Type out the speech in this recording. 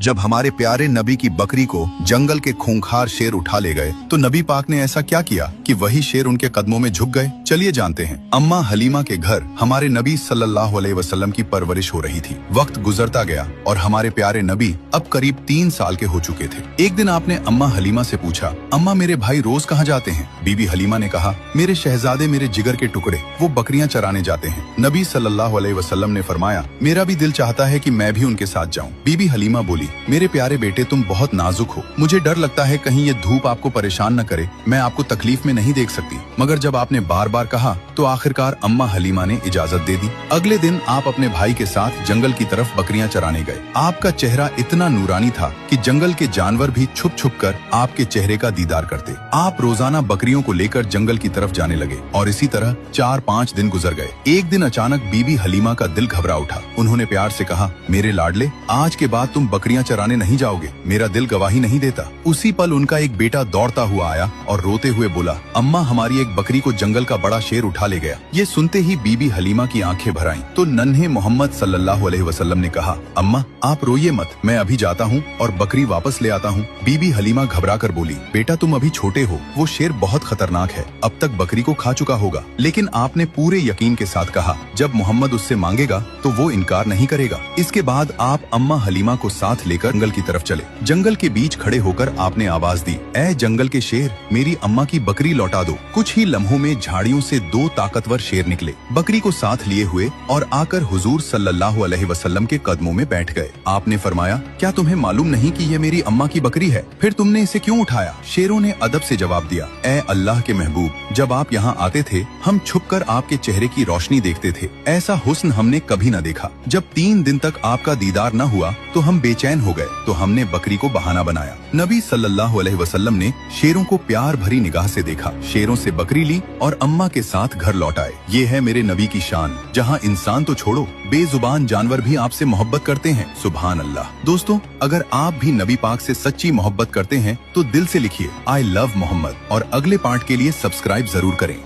जब हमारे प्यारे नबी की बकरी को जंगल के खूंखार शेर उठा ले गए तो नबी पाक ने ऐसा क्या किया कि वही शेर उनके कदमों में झुक गए। चलिए जानते हैं। अम्मा हलीमा के घर हमारे नबी सल्लल्लाहु अलैहि वसल्लम की परवरिश हो रही थी। वक्त गुजरता गया और हमारे प्यारे नबी अब करीब 3 साल के हो चुके थे। एक दिन आपने अम्मा हलीमा से पूछा, अम्मा मेरे भाई रोज कहाँ जाते हैं? बीबी हलीमा ने कहा, मेरे शहजादे मेरे जिगर के टुकड़े, वो बकरियां चराने जाते हैं। नबी सल्लल्लाहु अलैहि वसल्लम ने फरमाया, मेरा भी दिल चाहता है कि मैं भी उनके साथ जाऊं। बीबी हलीमा बोली, मेरे प्यारे बेटे तुम बहुत नाजुक हो, मुझे डर लगता है कहीं ये धूप आपको परेशान न करे, मैं आपको तकलीफ में नहीं देख सकती। मगर जब आपने बार बार कहा तो आखिरकार अम्मा हलीमा ने इजाजत दे दी। अगले दिन आप अपने भाई के साथ जंगल की तरफ बकरियां चराने गए। आपका चेहरा इतना नूरानी था कि जंगल के जानवर भी छुप छुप कर आपके चेहरे का दीदार करते। आप रोजाना बकरियों को लेकर जंगल की तरफ जाने लगे और इसी तरह 4-5 दिन गुजर गए। एक दिन अचानक बीबी हलीमा का दिल घबरा उठा। उन्होंने प्यार से कहा, मेरे लाडले, आज के बाद तुम बकरियां चराने नहीं जाओगे, मेरा दिल गवाही नहीं देता। उसी पल उनका एक बेटा दौड़ता हुआ आया और रोते हुए बोला, अम्मा हमारी एक बकरी को जंगल का बड़ा शेर उठा ले गया। ये सुनते ही बीबी हलीमा की आंखें भर आईं। तो नन्हे मोहम्मद सल्लल्लाहु अलैहि वसल्लम ने कहा, अम्मा आप रोइए मत, मैं अभी जाता हूँ और बकरी वापस ले आता हूँ। बीबी हलीमा घबरा कर बोली, बेटा तुम अभी छोटे हो, वो शेर बहुत खतरनाक है, अब तक बकरी को खा चुका होगा। लेकिन आपने पूरे यकीन के साथ कहा, जब मोहम्मद उससे मांगेगा तो वो इनकार नहीं करेगा। इसके बाद आप अम्मा हलीमा को साथ लेकर जंगल की तरफ चले। जंगल के बीच खड़े होकर आपने आवाज दी, ऐ जंगल के शेर, मेरी अम्मा की बकरी लौटा दो। कुछ ही लम्हों में झाड़ियों से 2 ताकतवर शेर निकले, बकरी को साथ लिए हुए और आकर हुजूर सल्लल्लाहु अलैहि वसल्लम के कदमों में बैठ गए। आपने फरमाया, क्या तुम्हें मालूम नहीं कि ये मेरी अम्मा की बकरी है? फिर तुमने इसे क्यों उठाया? शेरों ने अदब से जवाब दिया, ऐ अल्लाह के महबूब, जब आप यहाँ आते थे हम छुपकर आपके चेहरे की रोशनी देखते थे, ऐसा हुस्न हमने कभी न देखा। जब 3 दिन तक आपका दीदार न हुआ तो हम बेचैन हो गए, तो हमने बकरी को बहाना बनाया। नबी सल्लल्लाहु अलैहि वसल्लम ने शेरों को प्यार भरी निगाह से देखा, शेरों से बकरी ली और अम्मा के साथ घर लौट आए। ये है मेरे नबी की शान, जहाँ इंसान तो छोड़ो, बेजुबान जानवर भी आपसे मोहब्बत करते हैं। सुभान अल्लाह। दोस्तों, अगर आप भी नबी पाक से सच्ची मोहब्बत करते हैं तो दिल से लिखिए, आई लव मोहम्मद, और अगले पार्ट के लिए सब्सक्राइब जरूर करें।